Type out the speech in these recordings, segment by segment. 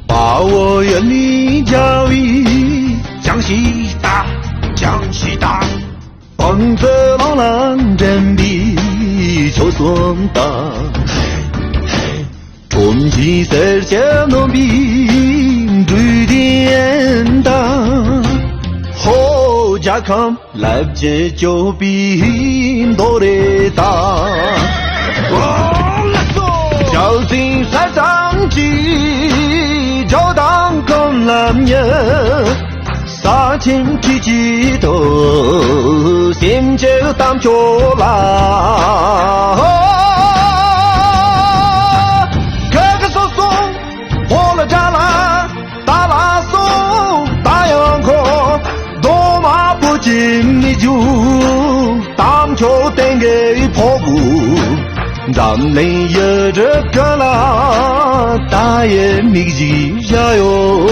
把我眼里教育江西大，江西大，帮着老狼真比就算大，冲击世界农民最典大，好家康来接就比多的大，小心山上去就当空男人，杀青去几头，先就当脚啦。哥哥说送破了栅栏，打拉松打烊口，多马不进你就当球等给破布。咱们有这个啦，大爷米吉加油！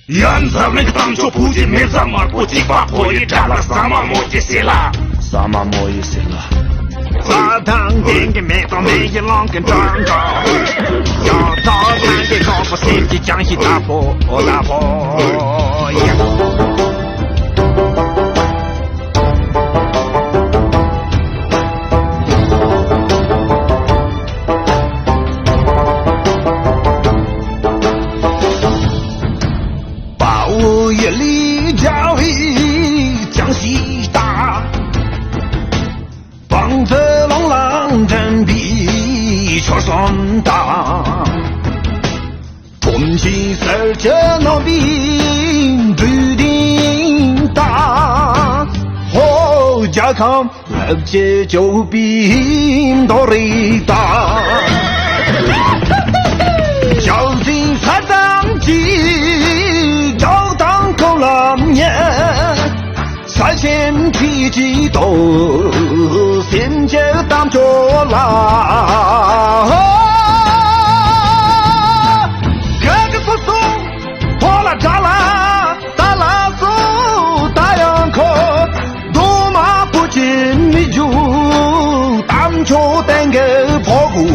原则那个当球不进没怎么不进把破一占了，什么没这些了，什么没意思了？大堂点个没到没一浪跟张高，要到南给高不先去江西大坡大坡呀。夜里教育江西大，帮着龙狼真比就算大，冲击世界农民最顶大，好家康来接就比多的大，小心山上去就当空了面，三千匹几斗，先就当着啦。哥哥说送破了栅栏，打拉手打烊口，多马不进你就当球等个破鼓。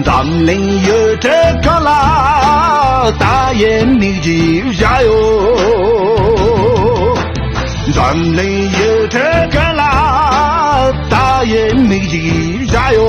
咱们有这个啦，大爷你就加油！咱们有这个啦，大爷你就加油！